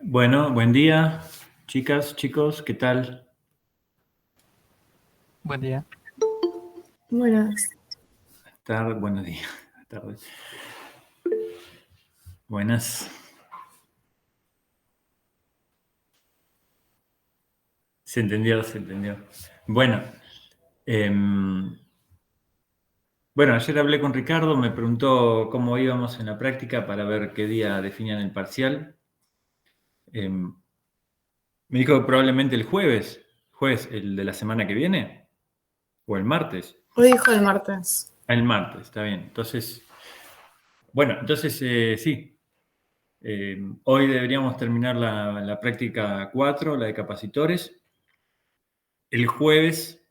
Bueno, buen día, chicas, chicos, ¿qué tal? Buen día. Buenas. Buenos días, tardes. Buenas. Se entendió, se entendió. Bueno, ayer hablé con Ricardo, me preguntó cómo íbamos en la práctica para ver qué día definían el parcial. Me dijo que probablemente el jueves, el de la semana que viene, o el martes. Hoy dijo el martes. El martes, está bien. Entonces, sí. Hoy deberíamos terminar la práctica 4, la de capacitores. El jueves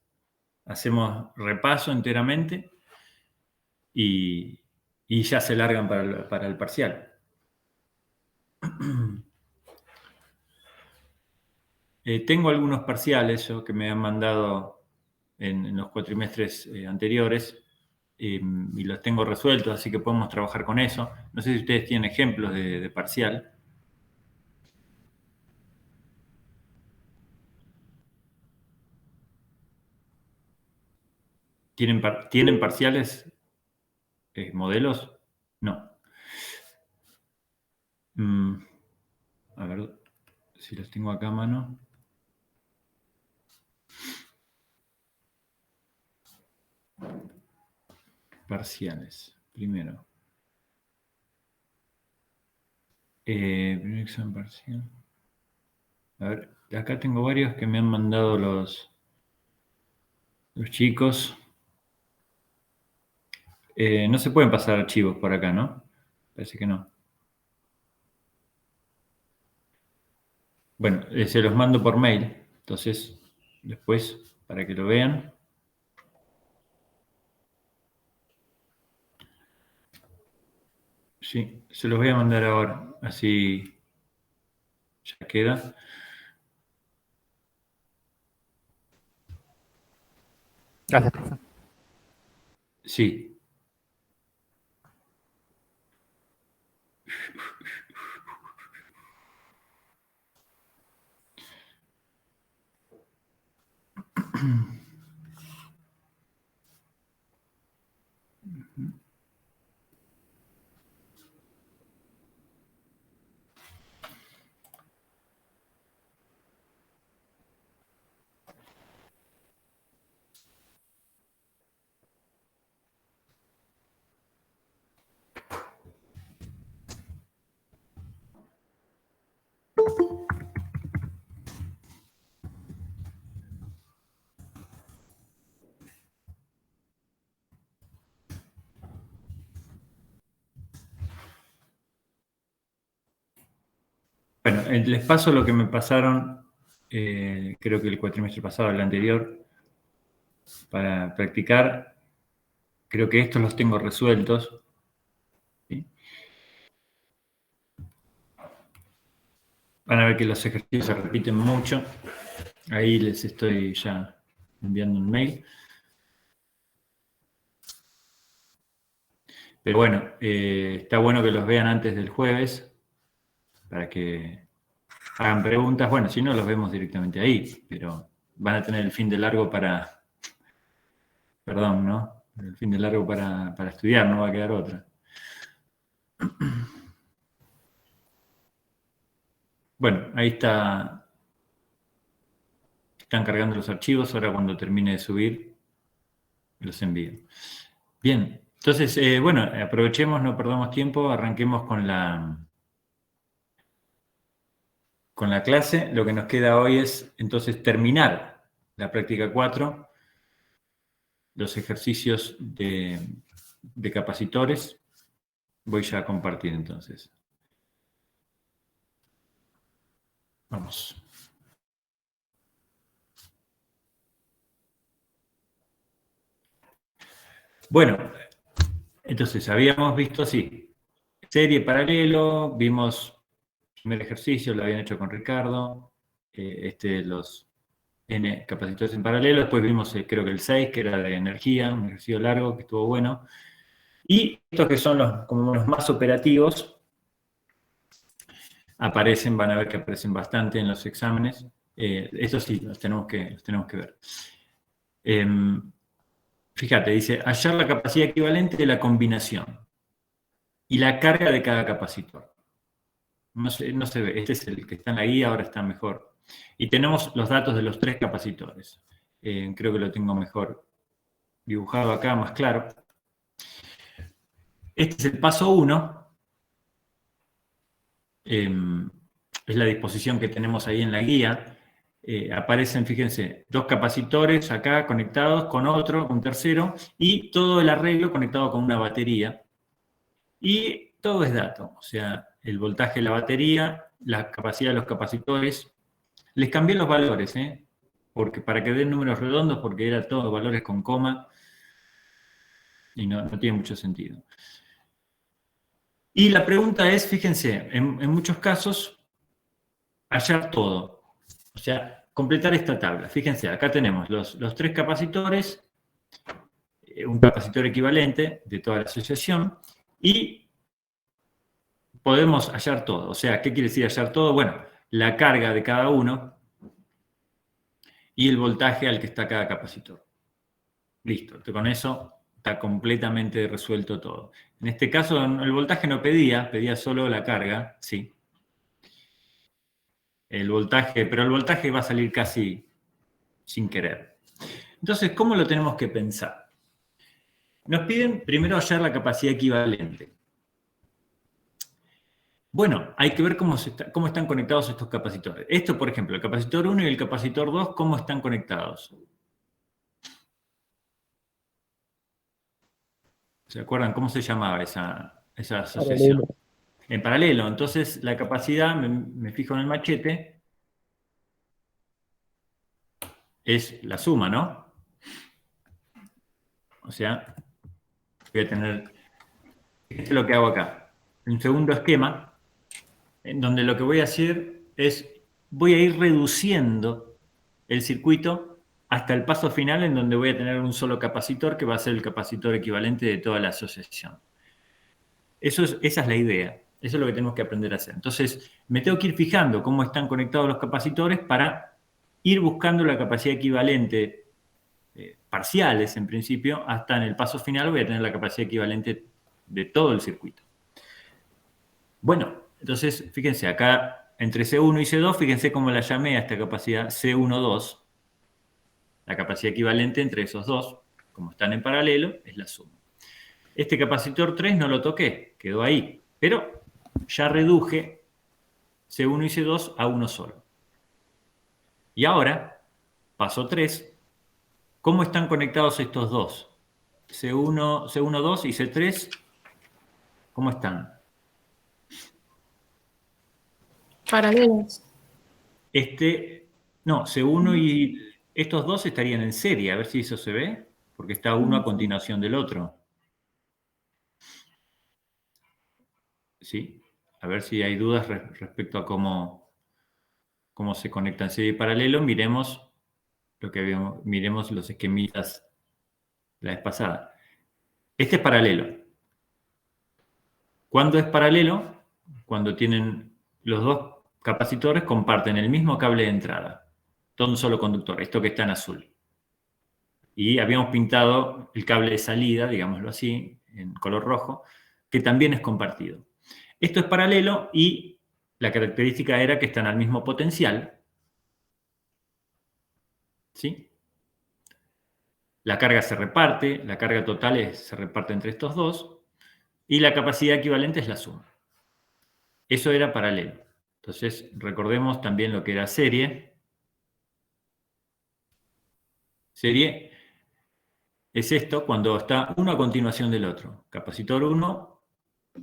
hacemos repaso enteramente y ya se largan para el parcial. Tengo algunos parciales yo, que me han mandado en los cuatrimestres anteriores y los tengo resueltos, así que podemos trabajar con eso. No sé si ustedes tienen ejemplos de parcial. ¿Tienen parciales modelos? No. A ver si los tengo acá a mano. Parciales, primero. Primer examen parcial. A ver, acá tengo varios que me han mandado los chicos. No se pueden pasar archivos por acá, ¿no? Parece que no. Bueno, se los mando por mail. Entonces, después, para que lo vean. Sí, se los voy a mandar ahora. Así ya queda. Gracias, profe. Sí. Bueno, les paso lo que me pasaron, creo que el cuatrimestre pasado, el anterior, para practicar. Creo que estos los tengo resueltos. ¿Sí? Van a ver que los ejercicios se repiten mucho. Ahí les estoy ya enviando un mail. Pero bueno, está bueno que los vean antes del jueves para que hagan preguntas. Bueno, si no, los vemos directamente ahí, pero van a tener el fin de largo para... Perdón, ¿no? El fin de largo para estudiar, no va a quedar otra. Bueno, ahí está. Están cargando los archivos. Ahora cuando termine de subir, los envío. Bien, entonces, aprovechemos, no perdamos tiempo, arranquemos con la clase. Lo que nos queda hoy es entonces terminar la práctica 4, los ejercicios de capacitores. Voy ya a compartir entonces. Vamos. Bueno, entonces habíamos visto así, serie paralelo, vimos el primer ejercicio, lo habían hecho con Ricardo, los N capacitores en paralelo, después vimos creo que el 6, que era de energía, un ejercicio largo que estuvo bueno, y estos que son como los más operativos, Aparecen, van a ver que aparecen bastante en los exámenes. Eso sí, los tenemos que ver. Fíjate, dice, hallar la capacidad equivalente de la combinación y la carga de cada capacitor. No se ve, este es el que está en la guía, ahora está mejor. Y tenemos los datos de los 3 capacitores. Creo que lo tengo mejor dibujado acá, más claro. Este es el paso 1. Es la disposición que tenemos ahí en la guía. Aparecen, fíjense, 2 capacitores acá conectados con otro, un tercero, y todo el arreglo conectado con una batería. Y todo es dato, o sea, el voltaje de la batería, la capacidad de los capacitores. Les cambié los valores, porque para que den números redondos, porque eran todos valores con coma, y no tiene mucho sentido. Y la pregunta es, fíjense, en muchos casos, hallar todo. O sea, completar esta tabla. Fíjense, acá tenemos los 3 capacitores, un capacitor equivalente de toda la asociación, y podemos hallar todo. O sea, ¿qué quiere decir hallar todo? Bueno, la carga de cada uno y el voltaje al que está cada capacitor. Listo, con eso está completamente resuelto todo. En este caso, el voltaje no pedía solo la carga, sí. El voltaje, pero el voltaje va a salir casi sin querer. Entonces, ¿cómo lo tenemos que pensar? Nos piden primero hallar la capacidad equivalente. Bueno, hay que ver cómo están conectados estos capacitores. Esto, por ejemplo, el capacitor 1 y el capacitor 2, ¿cómo están conectados? ¿Se acuerdan cómo se llamaba esa asociación? Paralelo. En paralelo. Entonces, la capacidad, me fijo en el machete, es la suma, ¿no? O sea, voy a tener, esto es lo que hago acá. Un segundo esquema, en donde lo que voy a hacer es, voy a ir reduciendo el circuito hasta el paso final en donde voy a tener un solo capacitor que va a ser el capacitor equivalente de toda la asociación. Esa es la idea. Eso es lo que tenemos que aprender a hacer. Entonces, me tengo que ir fijando cómo están conectados los capacitores para ir buscando la capacidad equivalente parciales, en principio, hasta en el paso final voy a tener la capacidad equivalente de todo el circuito. Bueno, entonces, fíjense, acá entre C1 y C2, fíjense cómo la llamé a esta capacidad C1,2. La capacidad equivalente entre esos dos, como están en paralelo, es la suma. Este capacitor 3 no lo toqué, quedó ahí, pero ya reduje C1 y C2 a uno solo. Y ahora, paso 3, ¿cómo están conectados estos dos? C1,2 y C3, ¿cómo están? Paralelos. No, C1 y estos dos estarían en serie, a ver si eso se ve, porque está uno a continuación del otro. ¿Sí? A ver si hay dudas respecto a cómo se conectan serie y paralelo. Miremos miremos los esquemitas la vez pasada. Este es paralelo. ¿Cuándo es paralelo? Cuando tienen los dos capacitores comparten el mismo cable de entrada. Todo un solo conductor, esto que está en azul. Y habíamos pintado el cable de salida, digámoslo así, en color rojo, que también es compartido. Esto es paralelo y la característica era que están al mismo potencial. ¿Sí? La carga se reparte, la carga total se reparte entre estos dos, y la capacidad equivalente es la suma. Eso era paralelo. Entonces, recordemos también lo que era serie. Serie es esto cuando está uno a continuación del otro. Capacitor 1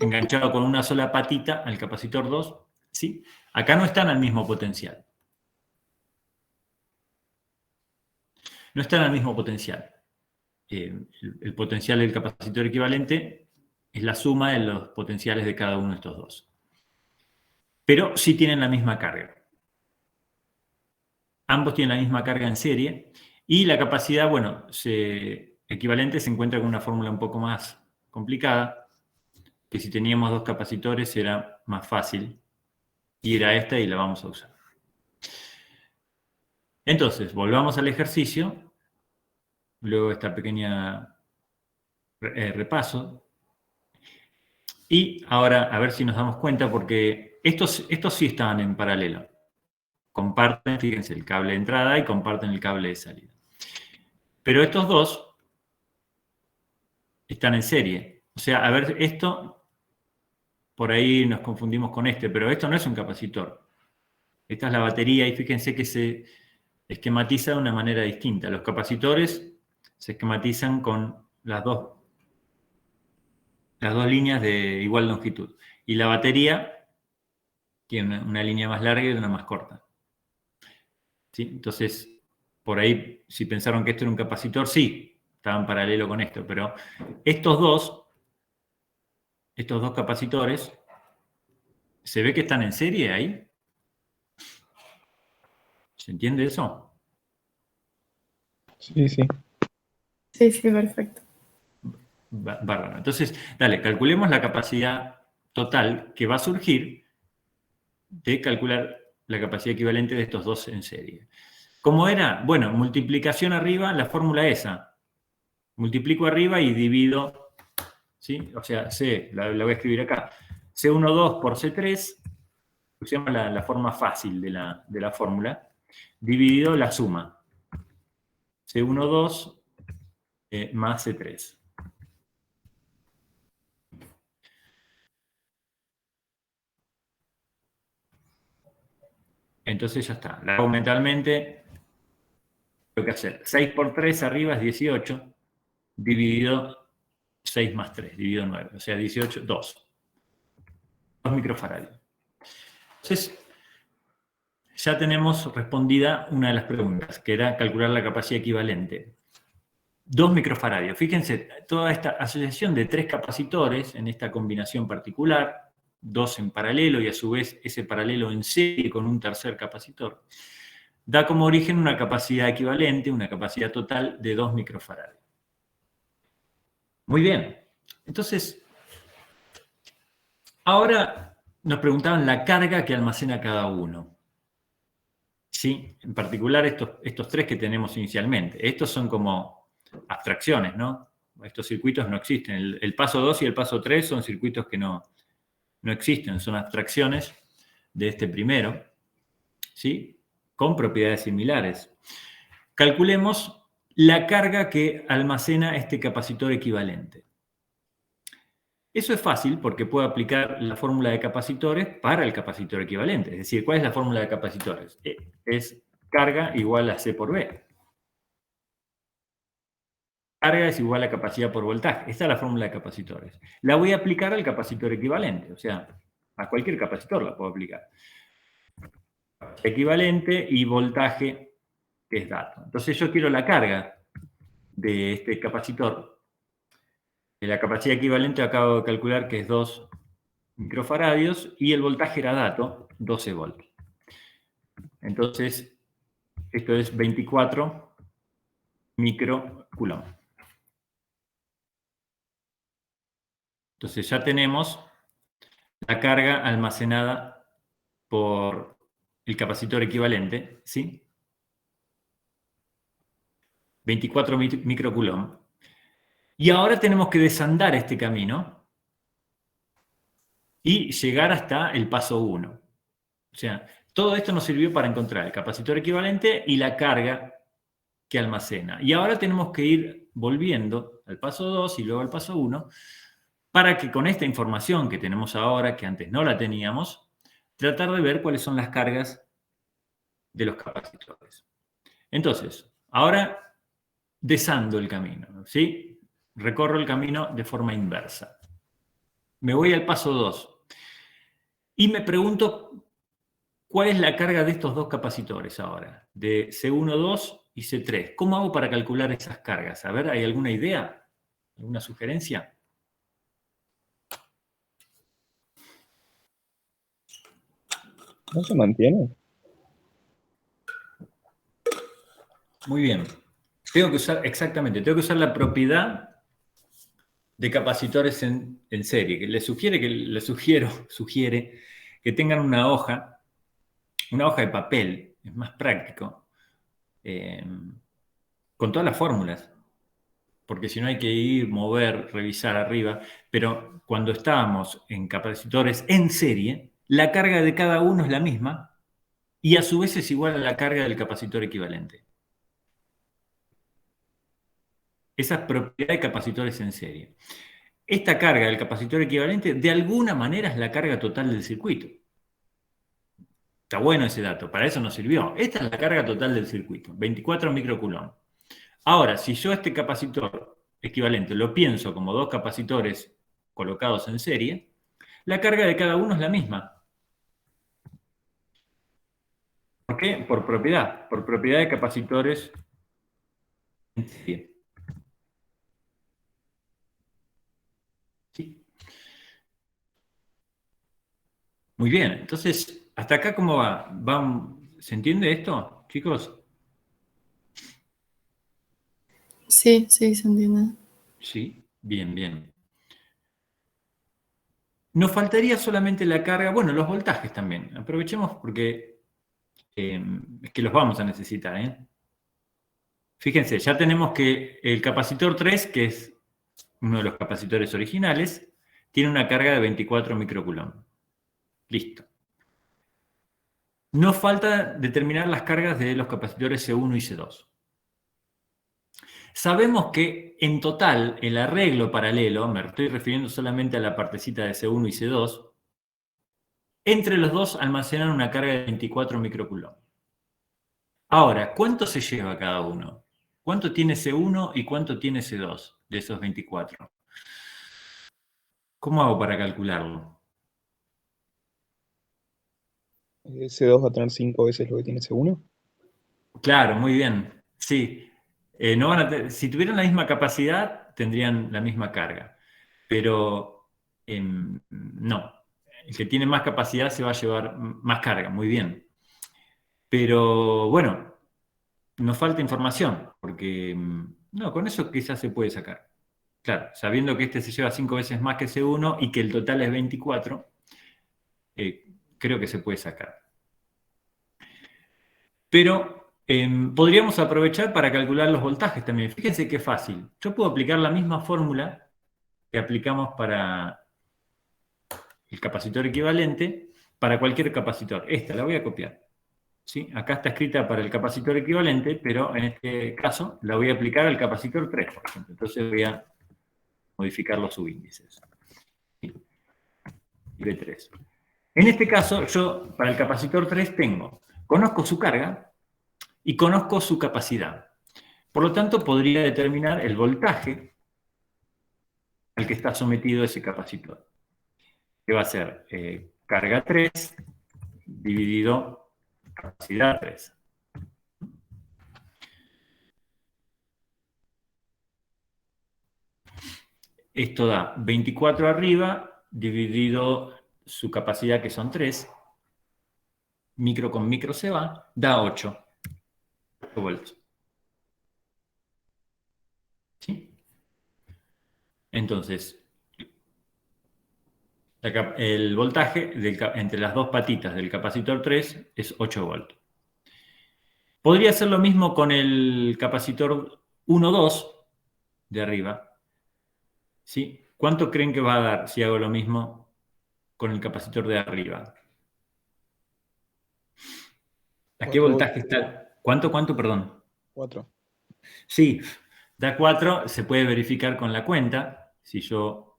enganchado con una sola patita al capacitor 2. ¿Sí? Acá no están al mismo potencial. No están al mismo potencial. El potencial del capacitor equivalente es la suma de los potenciales de cada uno de estos dos. Pero sí tienen la misma carga. Ambos tienen la misma carga en serie y la capacidad, bueno, equivalente se encuentra con una fórmula un poco más complicada, que si teníamos dos capacitores era más fácil. ir a esta y la vamos a usar. Entonces, volvamos al ejercicio. Luego esta pequeña repaso. Y ahora, a ver si nos damos cuenta, porque estos sí estaban en paralelo. Comparten, fíjense, el cable de entrada y comparten el cable de salida. Pero estos dos están en serie. O sea, a ver, esto, por ahí nos confundimos con este, pero esto no es un capacitor. Esta es la batería y fíjense que se esquematiza de una manera distinta. Los capacitores se esquematizan con las dos líneas de igual longitud. Y la batería tiene una línea más larga y una más corta. ¿Sí? Entonces, por ahí, si pensaron que esto era un capacitor, sí, estaba en paralelo con esto, pero estos dos capacitores, ¿se ve que están en serie ahí? ¿Se entiende eso? Sí, sí. Sí, sí, perfecto. Bárbaro. Entonces, dale, calculemos la capacidad total que va a surgir de calcular la capacidad equivalente de estos dos en serie. ¿Cómo era? Bueno, multiplicación arriba, la fórmula esa. Multiplico arriba y divido, ¿sí? O sea, C, la voy a escribir acá. C12 por C3, usamos la forma fácil de la fórmula, dividido la suma. C12 más C3. Entonces ya está. La hago mentalmente. Tengo que hacer 6 por 3 arriba es 18, dividido 6 más 3, dividido 9. O sea, 18, 2. 2 microfaradios. Entonces, ya tenemos respondida una de las preguntas, que era calcular la capacidad equivalente. 2 microfaradios. Fíjense, toda esta asociación de 3 capacitores en esta combinación particular, 2 en paralelo y a su vez ese paralelo en serie con un tercer capacitor, da como origen una capacidad equivalente, una capacidad total de 2 microfaradios. Muy bien. Entonces, ahora nos preguntaban la carga que almacena cada uno. ¿Sí? En particular estos 3 que tenemos inicialmente. Estos son como abstracciones, ¿no? Estos circuitos no existen. El paso 2 y el paso 3 son circuitos que no existen, son abstracciones de este primero, ¿sí? Con propiedades similares. Calculemos la carga que almacena este capacitor equivalente. Eso es fácil porque puedo aplicar la fórmula de capacitores para el capacitor equivalente. Es decir, ¿cuál es la fórmula de capacitores? Es carga igual a C por B. Carga es igual a capacidad por voltaje. Esta es la fórmula de capacitores. La voy a aplicar al capacitor equivalente. O sea, a cualquier capacitor la puedo aplicar. Equivalente y voltaje, que es dato. Entonces yo quiero la carga de este capacitor. La capacidad equivalente acabo de calcular que es 2 microfaradios y el voltaje era dato, 12 voltios. Entonces, esto es 24 microcoulomb. Entonces ya tenemos la carga almacenada por el capacitor equivalente, ¿sí? 24 microcoulomb. Y ahora tenemos que desandar este camino y llegar hasta el paso 1. O sea, todo esto nos sirvió para encontrar el capacitor equivalente y la carga que almacena. Y ahora tenemos que ir volviendo al paso 2 y luego al paso 1 para que con esta información que tenemos ahora, que antes no la teníamos, tratar de ver cuáles son las cargas de los capacitores. Entonces, ahora desando el camino, ¿sí? Recorro el camino de forma inversa. Me voy al paso 2 y me pregunto cuál es la carga de estos dos capacitores ahora, de C12 y C3. ¿Cómo hago para calcular esas cargas? A ver, ¿hay alguna idea? ¿Alguna sugerencia? ¿No se mantiene? Muy bien. Tengo que usar, exactamente, tengo que usar la propiedad de capacitores en serie, que sugiere que tengan una hoja una hoja de papel, es más práctico, con todas las fórmulas, porque si no hay que ir, mover, revisar arriba, pero cuando estábamos en capacitores en serie, la carga de cada uno es la misma y a su vez es igual a la carga del capacitor equivalente. Esa es propiedad de capacitores en serie. Esta carga del capacitor equivalente de alguna manera es la carga total del circuito. Está bueno ese dato, para eso nos sirvió. Esta es la carga total del circuito, 24 microcoulomb. Ahora, si yo este capacitor equivalente lo pienso como dos capacitores colocados en serie, la carga de cada uno es la misma. ¿Por qué? Por propiedad de capacitores en serie. ¿Sí? Muy bien, entonces, ¿hasta acá cómo va? ¿Se entiende esto, chicos? Sí, sí, se entiende. Sí, bien, bien. Nos faltaría solamente la carga, bueno, los voltajes también. Aprovechemos porque es que los vamos a necesitar, ¿eh? Fíjense, ya tenemos que el capacitor 3, que es uno de los capacitores originales, tiene una carga de 24 microcoulomb. Listo. Nos falta determinar las cargas de los capacitores C1 y C2. Sabemos que en total el arreglo paralelo, me estoy refiriendo solamente a la partecita de C1 y C2, entre los dos almacenan una carga de 24 microcoulomb. Ahora, ¿cuánto se lleva cada uno? ¿Cuánto tiene C1 y cuánto tiene C2 de esos 24? ¿Cómo hago para calcularlo? C2 va a tener 5 veces lo que tiene C1. Claro, muy bien. Sí. No van a si tuvieran la misma capacidad, tendrían la misma carga. Pero no. El que tiene más capacidad se va a llevar más carga. Muy bien. Pero bueno, nos falta información, porque no, con eso quizás se puede sacar. Claro, sabiendo que este se lleva 5 veces más que C1 y que el total es 24, creo que se puede sacar. Pero podríamos aprovechar para calcular los voltajes también. Fíjense qué fácil. Yo puedo aplicar la misma fórmula que aplicamos para el capacitor equivalente para cualquier capacitor. Esta la voy a copiar. ¿Sí? Acá está escrita para el capacitor equivalente, pero en este caso la voy a aplicar al capacitor 3, por ejemplo. Entonces voy a modificar los subíndices. ¿Sí? Y B3. En este caso, yo para el capacitor 3 conozco su carga y conozco su capacidad. Por lo tanto, podría determinar el voltaje al que está sometido ese capacitor, que va a ser carga 3 dividido capacidad 3. Esto da 24 arriba dividido su capacidad, que son 3. Micro con micro se va, da 8 voltios. ¿Sí? Entonces, el voltaje entre las dos patitas del capacitor 3 es 8 voltios. Podría ser lo mismo con el capacitor 1-2 de arriba. ¿Sí? ¿Cuánto creen que va a dar si hago lo mismo con el capacitor de arriba? ¿A qué 4 voltaje voltios. está? ¿Cuánto, perdón? 4. Sí, da 4, se puede verificar con la cuenta. Si yo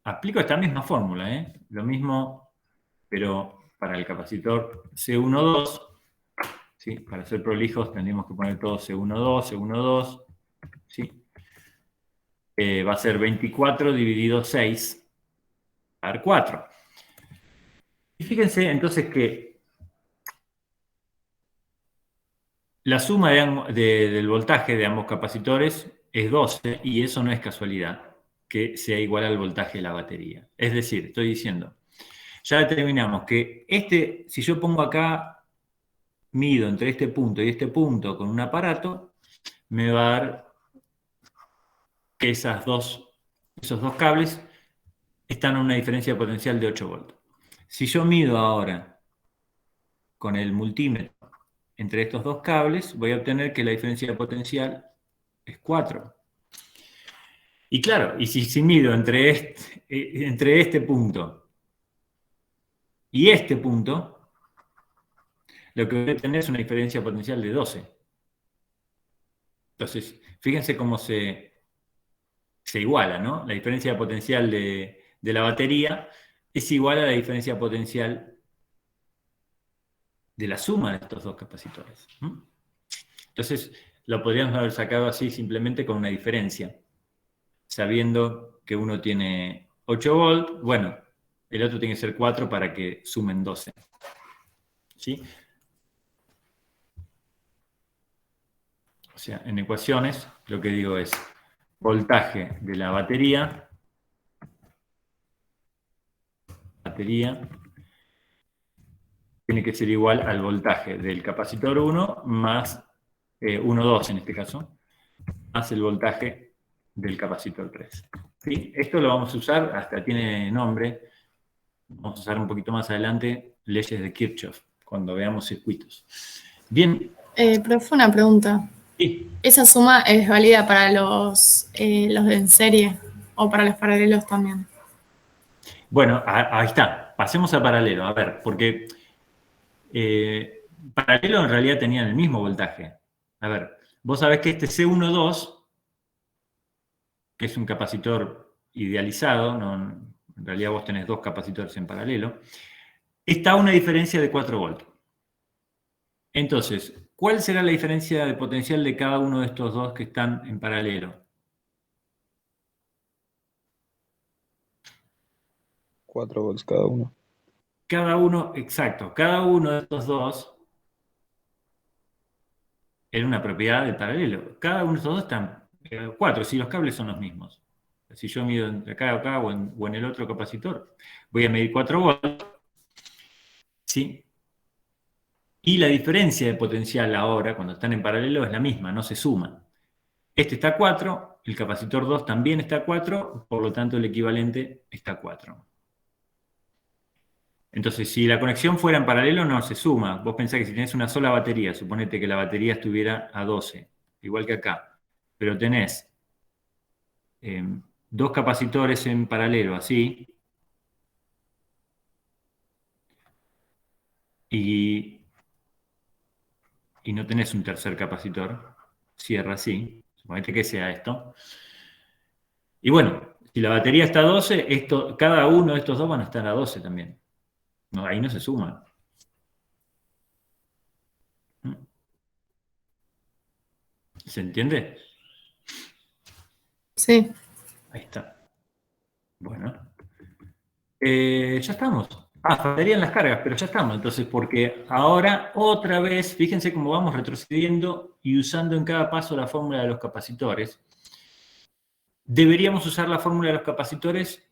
aplico esta misma fórmula, lo mismo, pero para el capacitor C1-2, ¿sí? Para ser prolijos tendríamos que poner todo C1-2, C1-2, ¿sí? Va a ser 24 dividido 6, a dar 4. Y fíjense entonces que la suma del voltaje de ambos capacitores es 12 y eso no es casualidad, que sea igual al voltaje de la batería. Es decir, estoy diciendo, ya determinamos que si yo pongo acá, mido entre este punto y este punto con un aparato, me va a dar que esos dos cables están a una diferencia potencial de 8 voltios. Si yo mido ahora con el multímetro entre estos dos cables, voy a obtener que la diferencia de potencial es 4. Y claro, y si mido entre este punto y este punto, lo que voy a tener es una diferencia potencial de 12. Entonces, fíjense cómo se iguala, ¿no? La diferencia potencial de la batería es igual a la diferencia potencial de la suma de estos dos capacitores. Entonces, lo podríamos haber sacado así simplemente con una diferencia, sabiendo que uno tiene 8 volts, bueno, el otro tiene que ser 4 para que sumen 12. ¿Sí? O sea, en ecuaciones lo que digo es voltaje de la batería tiene que ser igual al voltaje del capacitor 1 más 1,2 en este caso, más el voltaje del capacitor 3. ¿Sí? Esto lo vamos a usar, hasta tiene nombre, vamos a usar un poquito más adelante leyes de Kirchhoff, cuando veamos circuitos. Bien. Profe, una pregunta. Sí. ¿Esa suma es válida para los de en serie o para los paralelos también? Bueno, ahí está. Pasemos a paralelo. A ver, porque paralelo en realidad tenían el mismo voltaje. A ver, vos sabés que este C12, que es un capacitor idealizado, no, en realidad vos tenés dos capacitores en paralelo, está a una diferencia de 4 volts. Entonces, ¿cuál será la diferencia de potencial de cada uno de estos dos que están en paralelo? 4 volts cada uno. Cada uno, exacto, cada uno de estos dos era una propiedad del paralelo. Cada uno de estos dos están 4, si los cables son los mismos. Si yo mido entre acá o acá o en el otro capacitor, voy a medir 4 volts. ¿Sí? Y la diferencia de potencial ahora, cuando están en paralelo, es la misma, no se suma. Este está a 4, el capacitor 2 también está a 4, por lo tanto el equivalente está a 4. Entonces, si la conexión fuera en paralelo, no se suma. Vos pensás que si tenés una sola batería, suponete que la batería estuviera a 12, igual que acá, pero tenés dos capacitores en paralelo, así, y no tenés un tercer capacitor, cierra así, suponete que sea esto. Y bueno, si la batería está a 12, cada uno de estos dos van a estar a 12 también. No, ahí no se suma. ¿Se entiende? Sí. Ahí está. Bueno. Ya estamos. Faltarían las cargas, pero ya estamos. Entonces, porque ahora otra vez, fíjense cómo vamos retrocediendo y usando en cada paso la fórmula de los capacitores. Deberíamos usar la fórmula de los capacitores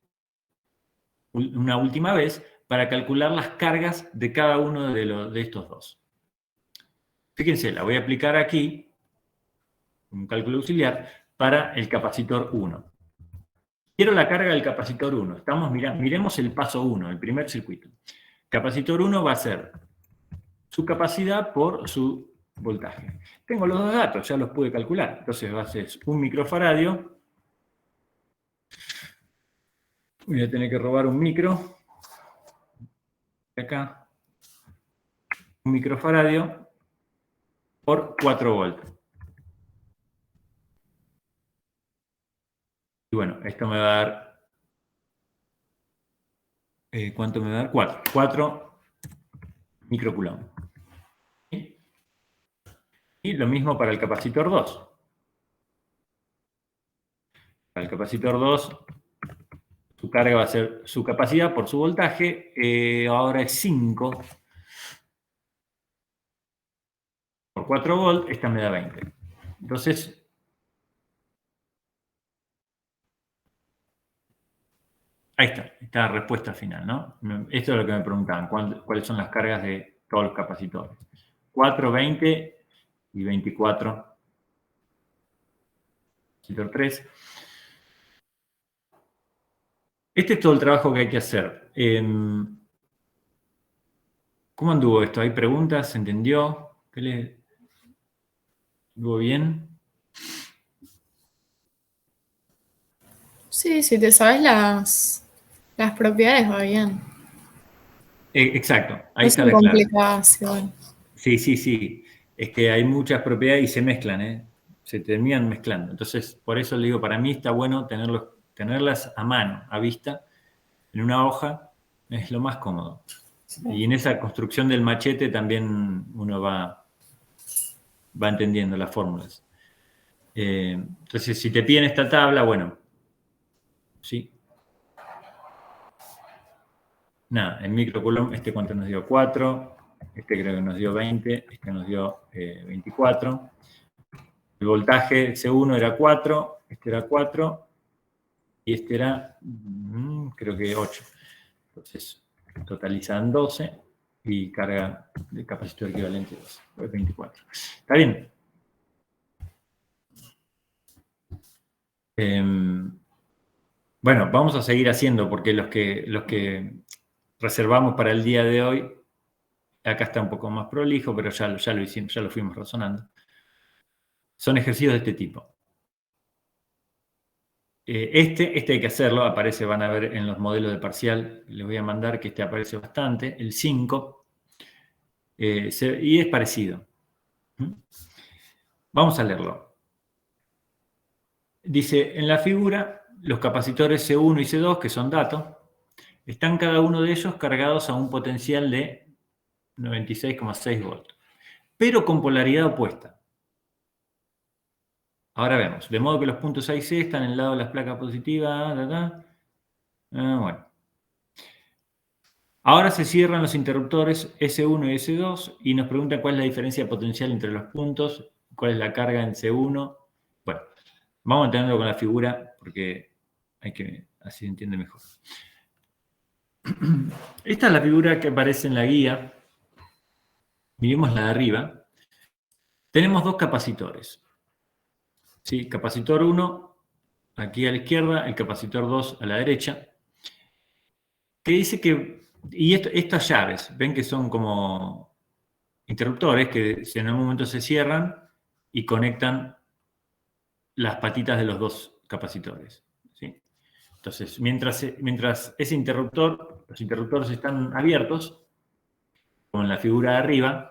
una última vez para calcular las cargas de cada uno de estos dos. Fíjense, la voy a aplicar aquí, un cálculo auxiliar, para el capacitor 1. Quiero la carga del capacitor 1. Miremos el paso 1, el primer circuito. Capacitor 1 va a ser su capacidad por su voltaje. Tengo los dos datos, ya los pude calcular. Entonces va a ser 1 microfaradio. Voy a tener que robar un micro. Acá. 1 microfaradio por 4 volts. Y bueno, esto me va a dar... ¿cuánto me va a dar? 4. 4 microcoulomb. Y lo mismo para el capacitor 2. Para el capacitor 2, su carga va a ser su capacidad por su voltaje. Ahora es 5 por 4 volts. Esta me da 20. Entonces, ahí está la respuesta final, ¿no? Esto es lo que me preguntaban, cuáles son las cargas de todos los capacitores. 4, 20 y 24. Capacitor 3. Este es todo el trabajo que hay que hacer. ¿Cómo anduvo esto? ¿Hay preguntas? ¿Se entendió? ¿Anduvo bien? Sí, si te sabes las propiedades va bien. Exacto, ahí No está son la clave. complicadas igual. Sí, sí, sí. Es que hay muchas propiedades y se mezclan, ¿eh? Se terminan mezclando. Entonces, por eso le digo, para mí está bueno tenerlas a mano, a vista, en una hoja, es lo más cómodo. Y en esa construcción del machete también uno va entendiendo las fórmulas. Entonces, si te piden esta tabla, bueno, sí. Nada, en microcoulomb, este cuánto nos dio 4, este creo que nos dio 20, este nos dio 24. El voltaje C1 era 4, este era 4 y este era, creo que 8. Entonces, totalizan 12 y carga de capacitor equivalente 12, pues 24. ¿Está bien? Bueno, vamos a seguir haciendo porque los que reservamos para el día de hoy, acá está un poco más prolijo, pero ya lo hicimos, ya lo fuimos razonando. Son ejercicios de este tipo. Este hay que hacerlo, aparece, van a ver en los modelos de parcial, les voy a mandar que este aparece bastante, el 5, y es parecido. Vamos a leerlo. Dice, en la figura, los capacitores C1 y C2, que son datos, están cada uno de ellos cargados a un potencial de 96,6 volts, pero con polaridad opuesta. Ahora vemos, de modo que los puntos A y C están en el lado de las placas positivas, bueno. Ahora se cierran los interruptores S1 y S2 y nos preguntan cuál es la diferencia potencial entre los puntos, cuál es la carga en C1. Bueno, vamos a entenderlo con la figura porque así se entiende mejor. Esta es la figura que aparece en la guía. Miremos la de arriba. Tenemos dos capacitores. ¿Sí? Capacitor 1 aquí a la izquierda, el capacitor 2 a la derecha, que dice que, y estas llaves, ven que son como interruptores que en algún momento se cierran y conectan las patitas de los dos capacitores. ¿Sí? Entonces, mientras ese interruptor, los interruptores están abiertos, como en la figura de arriba,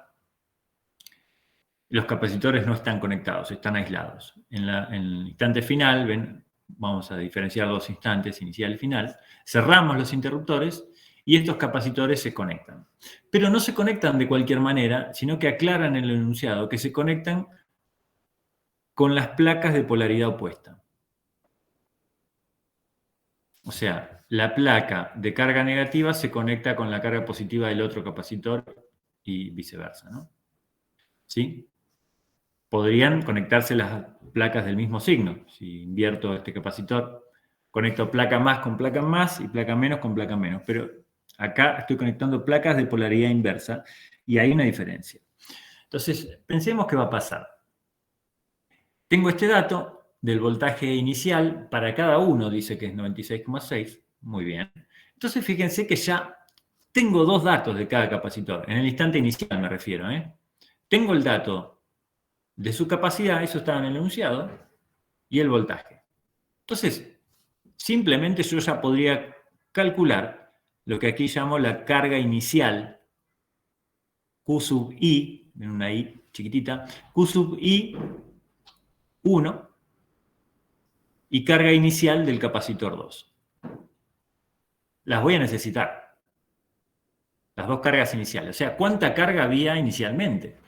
los capacitores no están conectados, están aislados. En el instante final, ven, vamos a diferenciar dos instantes, inicial y final, cerramos los interruptores y estos capacitores se conectan. Pero no se conectan de cualquier manera, sino que aclaran en el enunciado que se conectan con las placas de polaridad opuesta. O sea, la placa de carga negativa se conecta con la carga positiva del otro capacitor y viceversa, ¿no? ¿Sí? Podrían conectarse las placas del mismo signo. Si invierto este capacitor, conecto placa más con placa más y placa menos con placa menos. Pero acá estoy conectando placas de polaridad inversa y hay una diferencia. Entonces, pensemos qué va a pasar. Tengo este dato del voltaje inicial, para cada uno dice que es 96,6, muy bien. Entonces fíjense que ya tengo dos datos de cada capacitor, en el instante inicial me refiero. Tengo el dato de su capacidad, eso estaba en el enunciado, y el voltaje. Entonces, simplemente yo ya podría calcular lo que aquí llamo la carga inicial, Q sub I, en una I chiquitita, Q sub I 1, y carga inicial del capacitor 2. Las voy a necesitar. Las dos cargas iniciales. O sea, ¿cuánta carga había inicialmente?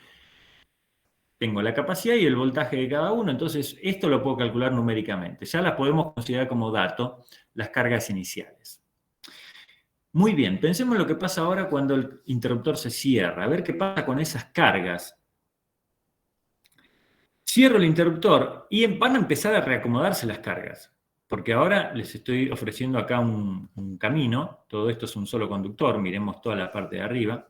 Tengo la capacidad y el voltaje de cada uno, entonces esto lo puedo calcular numéricamente. Ya las podemos considerar como dato, las cargas iniciales. Muy bien, pensemos lo que pasa ahora cuando el interruptor se cierra. A ver qué pasa con esas cargas. Cierro el interruptor y van a empezar a reacomodarse las cargas. Porque ahora les estoy ofreciendo acá un camino. Todo esto es un solo conductor. Miremos toda la parte de arriba.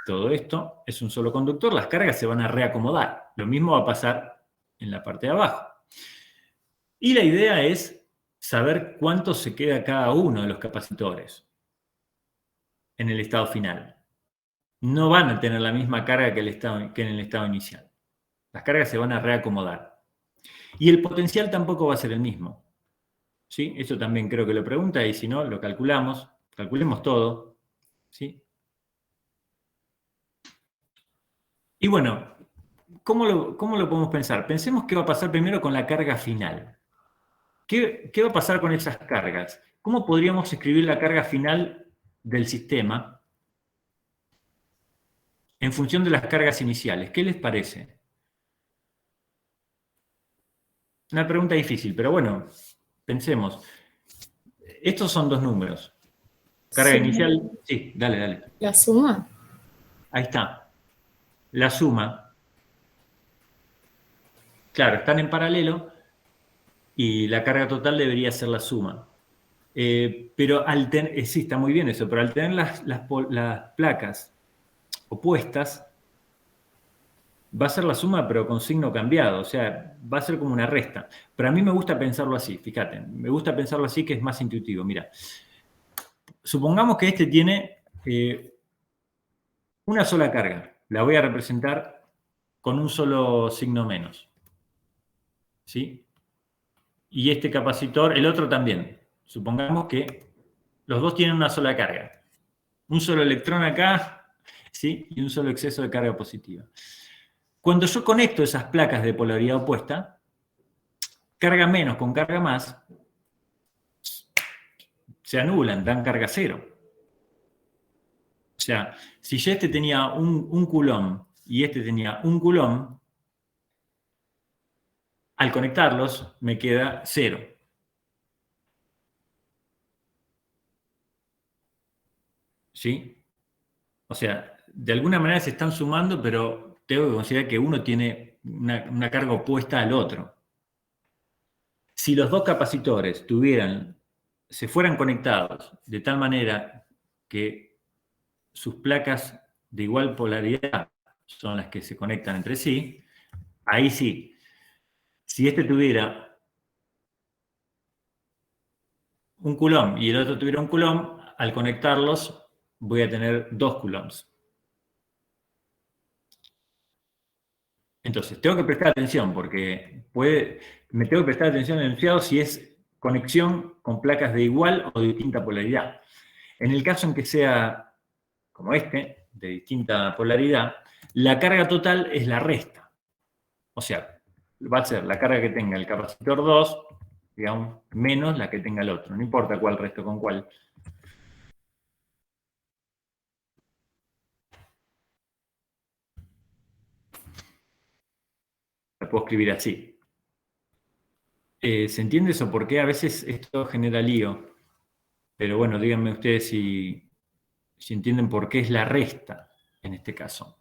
Todo esto es un solo conductor. Las cargas se van a reacomodar. Lo mismo va a pasar en la parte de abajo. Y la idea es saber cuánto se queda cada uno de los capacitores en el estado final. no van a tener la misma carga que en el estado inicial. Las cargas se van a reacomodar. Y el potencial tampoco va a ser el mismo. ¿Sí? Eso también creo que lo pregunta, y si no, lo calculamos. Calculemos todo. ¿Sí? Y bueno, ¿cómo lo podemos pensar? Pensemos qué va a pasar primero con la carga final. ¿Qué va a pasar con esas cargas? ¿Cómo podríamos escribir la carga final del sistema en función de las cargas iniciales? ¿Qué les parece? Una pregunta difícil, pero bueno, pensemos. Estos son dos números. Carga Sí. inicial, sí, dale. ¿La suma? Ahí está. La suma. Claro, están en paralelo y la carga total debería ser la suma. Pero al tener, sí, está muy bien eso, pero al tener las placas opuestas, va a ser la suma pero con signo cambiado, o sea, va a ser como una resta. Pero a mí me gusta pensarlo así, fíjate, me gusta pensarlo así que es más intuitivo. Mira, supongamos que este tiene una sola carga, la voy a representar con un solo signo menos. ¿Sí? Y este capacitor, el otro también. Supongamos que los dos tienen una sola carga. Un solo electrón acá, ¿sí? Y un solo exceso de carga positiva. Cuando yo conecto esas placas de polaridad opuesta, carga menos con carga más, se anulan, dan carga cero. O sea, si yo este tenía un coulomb y este tenía un coulomb, al conectarlos me queda cero. ¿Sí? O sea, de alguna manera se están sumando, pero tengo que considerar que uno tiene una carga opuesta al otro. Si los dos capacitores se fueran conectados de tal manera que sus placas de igual polaridad son las que se conectan entre sí, ahí sí. Si este tuviera un coulomb y el otro tuviera un coulomb, al conectarlos voy a tener 2 coulombs. Entonces, tengo que prestar atención porque me tengo que prestar atención en el enunciado si es conexión con placas de igual o de distinta polaridad. En el caso en que sea como este, de distinta polaridad, la carga total es la resta. O sea, va a ser la carga que tenga el capacitor 2, digamos, menos la que tenga el otro. No importa cuál resto con cuál. La puedo escribir así. ¿Se entiende eso? Porque a veces esto genera lío. Pero bueno, díganme ustedes si entienden por qué es la resta en este caso.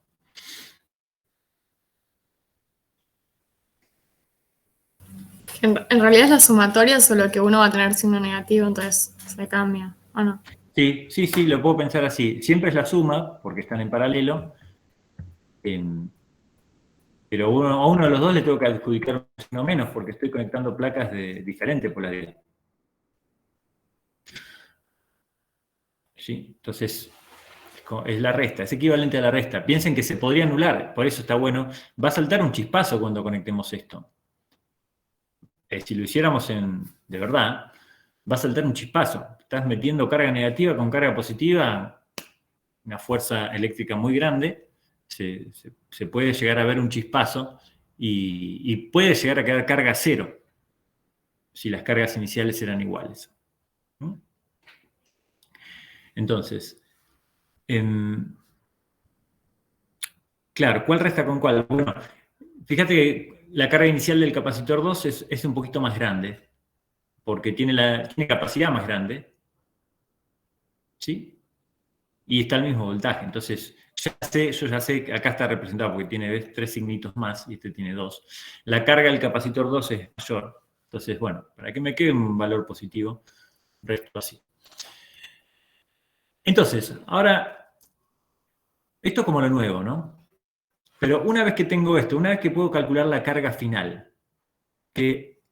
En realidad es la sumatoria, solo que uno va a tener signo negativo, entonces se cambia, ¿o no? Sí, lo puedo pensar así. Siempre es la suma, porque están en paralelo, pero a uno de los dos le tengo que adjudicar un signo menos, porque estoy conectando placas de diferente polaridad. ¿Sí? Entonces, es la resta, es equivalente a la resta. Piensen que se podría anular, por eso está bueno. Va a saltar un chispazo cuando conectemos esto. Si lo hiciéramos de verdad, va a saltar un chispazo. Estás metiendo carga negativa con carga positiva, una fuerza eléctrica muy grande, se puede llegar a ver un chispazo y puede llegar a quedar carga cero si las cargas iniciales eran iguales. Entonces, claro, ¿cuál resta con cuál? Bueno, fíjate que la carga inicial del capacitor 2 es un poquito más grande, porque tiene capacidad más grande, ¿sí? Y está el mismo voltaje. Entonces, yo ya sé que acá está representado porque tiene 3 signitos más y este tiene 2. La carga del capacitor 2 es mayor. Entonces, bueno, para que me quede un valor positivo, resto así. Entonces, ahora, esto es como lo nuevo, ¿no? Pero una vez que tengo esto, una vez que puedo calcular la carga final, que,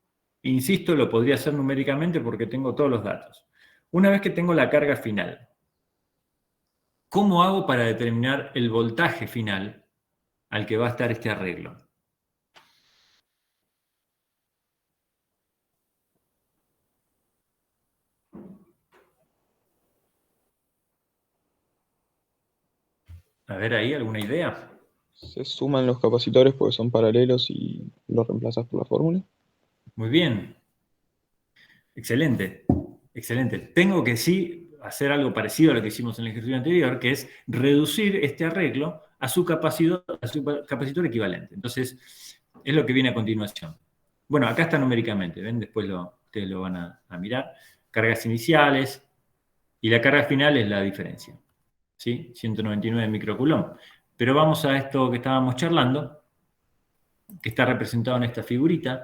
insisto, lo podría hacer numéricamente porque tengo todos los datos. Una vez que tengo la carga final, ¿cómo hago para determinar el voltaje final al que va a estar este arreglo? A ver, ¿ahí alguna idea? Se suman los capacitores porque son paralelos y los reemplazas por la fórmula. Muy bien. Excelente. Excelente. Tengo que sí hacer algo parecido a lo que hicimos en el ejercicio anterior, que es reducir este arreglo a su capacitor equivalente. Entonces, es lo que viene a continuación. Bueno, acá está numéricamente, ¿ven? Después ustedes lo van a mirar. Cargas iniciales y la carga final es la diferencia. ¿Sí? 199 microcoulomb. Pero vamos a esto que estábamos charlando, que está representado en esta figurita.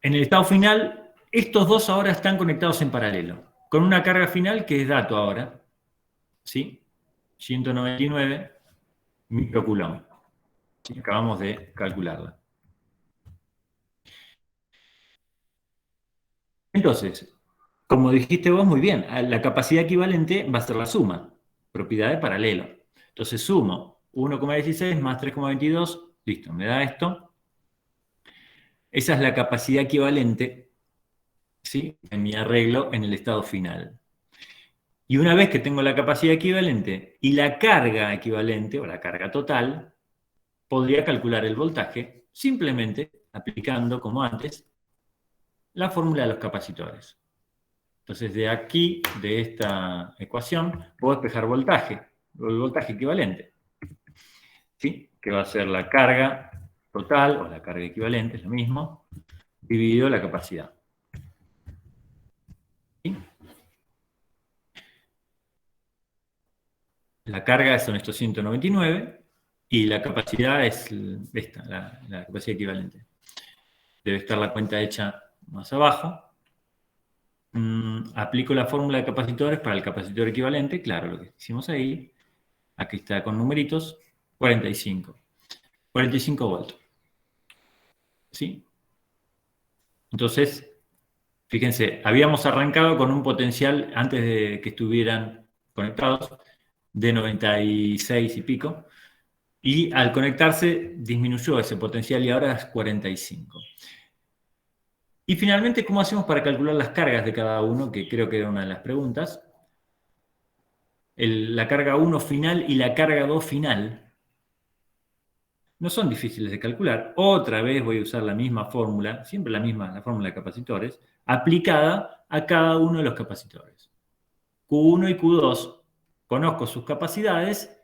En el estado final, estos dos ahora están conectados en paralelo, con una carga final que es dato ahora, ¿sí? 199 microcoulomb. ¿Sí? Acabamos de calcularla. Entonces, como dijiste vos muy bien, la capacidad equivalente va a ser la suma, propiedad de paralelo. Entonces sumo 1,16 más 3,22, listo, me da esto. Esa es la capacidad equivalente, ¿sí?, en mi arreglo en el estado final. Y una vez que tengo la capacidad equivalente y la carga equivalente, o la carga total, podría calcular el voltaje simplemente aplicando, como antes, la fórmula de los capacitores. Entonces, de aquí, de esta ecuación, puedo despejar voltaje, el voltaje equivalente, ¿sí?, que va a ser la carga total, o la carga equivalente, es lo mismo, dividido la capacidad. ¿Sí? La carga son estos 199 y la capacidad es esta, la capacidad equivalente. Debe estar la cuenta hecha más abajo. Aplico la fórmula de capacitores para el capacitor equivalente, claro, lo que hicimos ahí. Aquí está con numeritos, 45. 45 volts. ¿Sí? Entonces, fíjense, habíamos arrancado con un potencial, antes de que estuvieran conectados, de 96 y pico. Y al conectarse disminuyó ese potencial y ahora es 45. Y finalmente, ¿cómo hacemos para calcular las cargas de cada uno? Que creo que era una de las preguntas. La carga 1 final y la carga 2 final no son difíciles de calcular. Otra vez voy a usar la misma fórmula, siempre la fórmula de capacitores, aplicada a cada uno de los capacitores. Q1 y Q2, conozco sus capacidades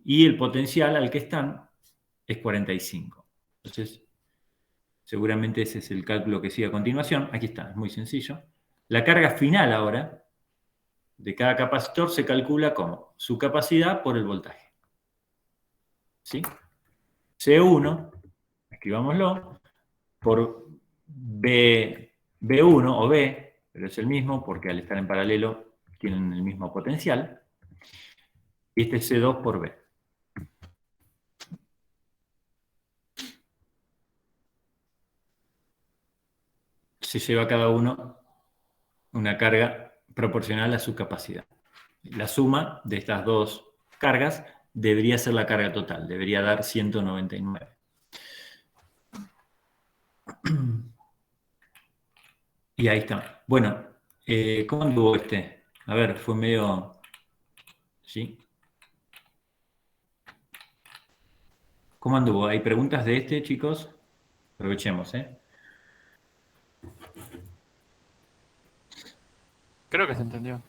y el potencial al que están es 45. Entonces, seguramente ese es el cálculo que sigue a continuación. Aquí está, es muy sencillo. La carga final ahora de cada capacitor se calcula como su capacidad por el voltaje. ¿Sí? C1, escribámoslo, por B1 o B, pero es el mismo porque al estar en paralelo tienen el mismo potencial. Y este es C2 por B. Se lleva a cada uno una carga proporcional a su capacidad. La suma de estas dos cargas debería ser la carga total, debería dar 199. Y ahí está. Bueno, ¿cómo anduvo este? A ver, fue medio... ¿Sí? ¿Cómo anduvo? ¿Hay preguntas de este, chicos? Aprovechemos, ¿eh? Creo que se entendió.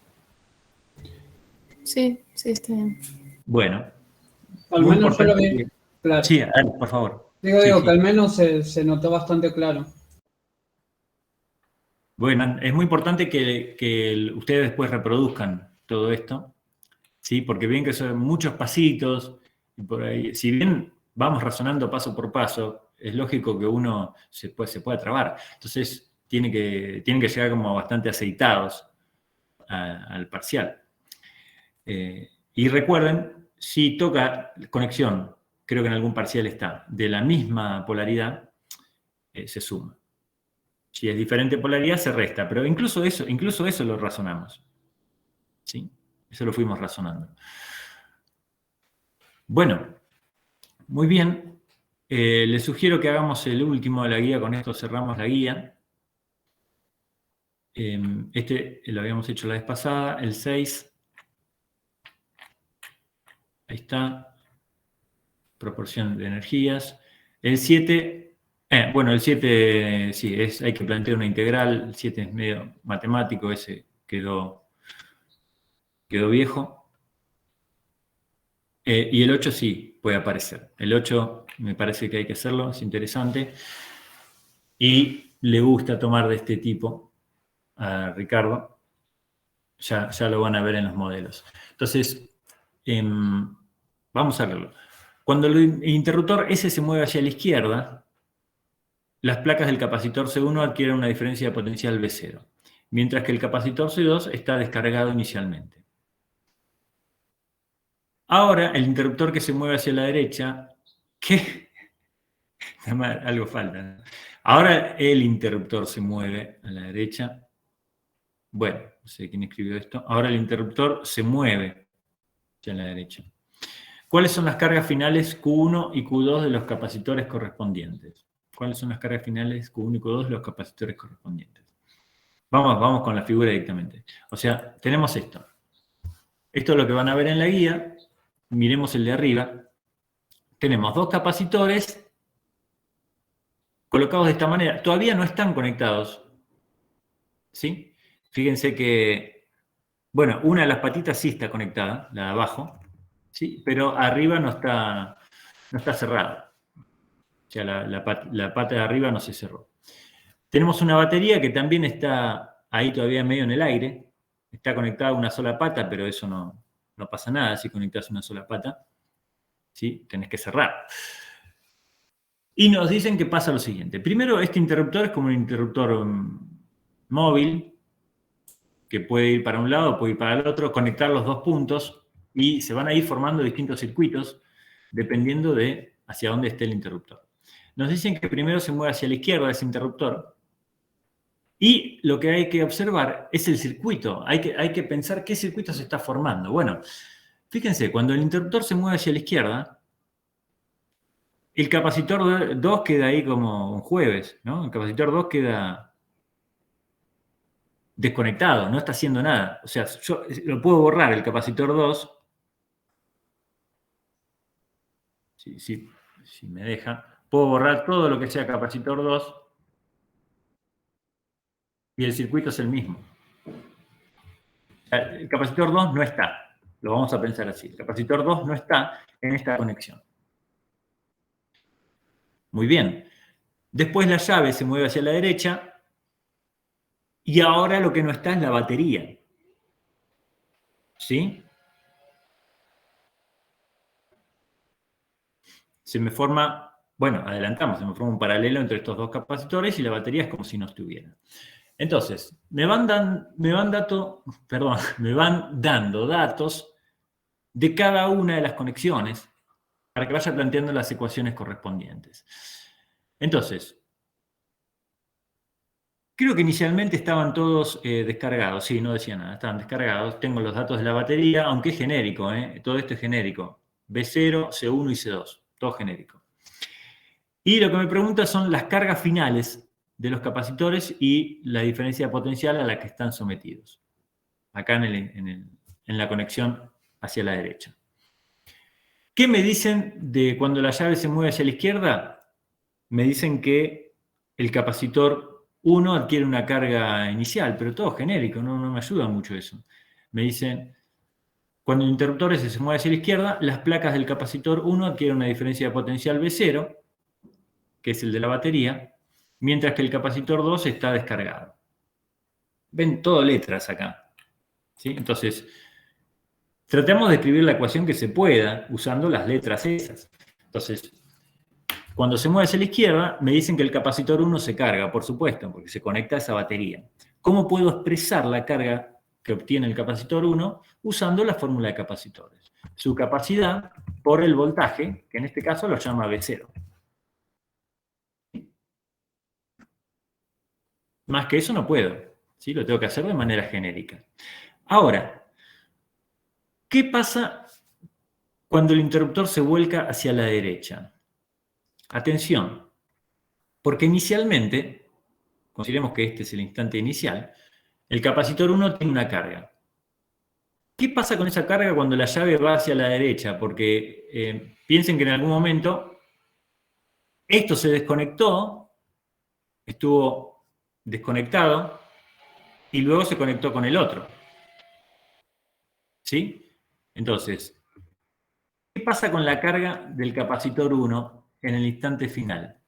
Sí, sí, está bien. Bueno. Al muy menos yo lo importante vi que- claro. Sí, a ver, por favor. Digo, Sí, que sí. al menos se notó bastante claro. Bueno, es muy importante que ustedes después reproduzcan todo esto, ¿sí? Porque ven que son muchos pasitos, y por ahí, si bien vamos razonando paso por paso, es lógico que uno se pueda trabar. Entonces, tienen que llegar como bastante aceitados al parcial. Y recuerden, si toca conexión, creo que en algún parcial está, de la misma polaridad, se suma. Si es diferente polaridad, se resta, pero incluso eso lo razonamos. ¿Sí? Eso lo fuimos razonando. Bueno, muy bien. Les sugiero que hagamos el último de la guía, con esto cerramos la guía. Este lo habíamos hecho la vez pasada, el 6. Ahí está. Proporción de energías. El 7, bueno, el 7 sí, hay que plantear una integral. El 7 es medio matemático, ese quedó viejo. Y el 8 sí puede aparecer. El 8 me parece que hay que hacerlo, es interesante. Y le gusta tomar de este tipo a Ricardo. Ya lo van a ver en los modelos. Entonces, vamos a verlo. Cuando el interruptor S se mueve hacia la izquierda, las placas del capacitor C1 adquieren una diferencia de potencial V0, mientras que el capacitor C2 está descargado inicialmente. Ahora, el interruptor que se mueve hacia la derecha, ¿qué? Algo falta, ¿no? Ahora el interruptor se mueve a la derecha. Bueno, no sé quién escribió esto. Ahora el interruptor se mueve hacia la derecha. ¿Cuáles son las cargas finales Q1 y Q2 de los capacitores correspondientes? ¿Cuáles son las cargas finales Q1 y Q2 de los capacitores correspondientes? Vamos con la figura directamente. O sea, tenemos esto. Esto es lo que van a ver en la guía. Miremos el de arriba. Tenemos dos capacitores colocados de esta manera. Todavía no están conectados. ¿Sí? Fíjense que, bueno, una de las patitas sí está conectada, la de abajo, ¿sí? Pero arriba no está cerrada. O sea, la pata de arriba no se cerró. Tenemos una batería que también está ahí todavía medio en el aire. Está conectada a una sola pata, pero eso no pasa nada si conectas una sola pata. ¿Sí? Tenés que cerrar. Y nos dicen que pasa lo siguiente. Primero, este interruptor es como un interruptor móvil, que puede ir para un lado, puede ir para el otro, conectar los dos puntos y se van a ir formando distintos circuitos dependiendo de hacia dónde esté el interruptor. Nos dicen que primero se mueve hacia la izquierda ese interruptor y lo que hay que observar es el circuito. Hay que pensar qué circuito se está formando. Bueno, fíjense, cuando el interruptor se mueve hacia la izquierda, el capacitor 2 queda ahí como un jueves, ¿no? El capacitor 2 queda desconectado, no está haciendo nada. O sea, yo lo puedo borrar, el capacitor 2, si me deja, puedo borrar todo lo que sea capacitor 2 y el circuito es el mismo. O sea, el capacitor 2 no está, lo vamos a pensar así, el capacitor 2 no está en esta conexión. Muy bien. Después la llave se mueve hacia la derecha y ahora lo que no está es la batería. ¿Sí? Se me forma, bueno, adelantamos, se me forma un paralelo entre estos dos capacitores y la batería es como si no estuviera. Entonces, me van dando datos de cada una de las conexiones para que vaya planteando las ecuaciones correspondientes. Entonces, creo que inicialmente estaban todos descargados. Sí, no decía nada, estaban descargados. Tengo los datos de la batería, aunque es genérico, todo esto es genérico. B0, C1 y C2, todo genérico. Y lo que me pregunta son las cargas finales de los capacitores y la diferencia de potencial a la que están sometidos. Acá en la conexión hacia la derecha. ¿Qué me dicen de cuando la llave se mueve hacia la izquierda? Me dicen que el capacitor 1 adquiere una carga inicial, pero todo genérico, no me ayuda mucho eso. Me dicen, cuando el interruptor S se mueve hacia la izquierda, las placas del capacitor 1 adquieren una diferencia de potencial V0, que es el de la batería, mientras que el capacitor 2 está descargado. Ven todo letras acá. ¿Sí? Entonces, tratemos de escribir la ecuación que se pueda usando las letras esas. Entonces, cuando se mueve hacia la izquierda, me dicen que el capacitor 1 se carga, por supuesto, porque se conecta a esa batería. ¿Cómo puedo expresar la carga que obtiene el capacitor 1? Usando la fórmula de capacitores. Su capacidad por el voltaje, que en este caso lo llama V0. Más que eso no puedo, ¿sí? Lo tengo que hacer de manera genérica. Ahora, ¿Qué pasa cuando el interruptor se vuelca hacia la derecha? Atención, porque inicialmente, consideremos que este es el instante inicial, el capacitor 1 tiene una carga. ¿Qué pasa con esa carga cuando la llave va hacia la derecha? Porque piensen que en algún momento esto se desconectó, estuvo desconectado y luego se conectó con el otro. ¿Sí? Entonces, ¿qué pasa con la carga del capacitor 1 en el instante final?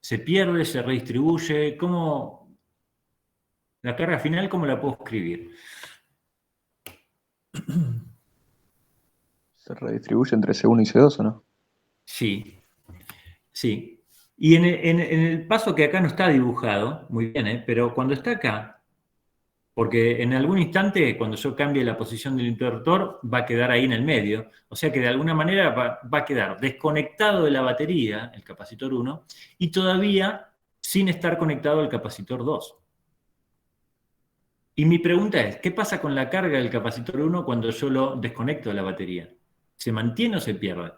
¿Se pierde? ¿Se redistribuye? ¿Cómo? La carga final, ¿cómo la puedo escribir? ¿Se redistribuye entre C1 y C2 o no? Sí, sí. Y en el paso que acá no está dibujado, muy bien, pero cuando está acá, porque en algún instante, cuando yo cambie la posición del interruptor, va a quedar ahí en el medio. O sea que de alguna manera va a quedar desconectado de la batería, el capacitor 1, y todavía sin estar conectado al capacitor 2. Y mi pregunta es, ¿qué pasa con la carga del capacitor 1 cuando yo lo desconecto de la batería? ¿Se mantiene o se pierde?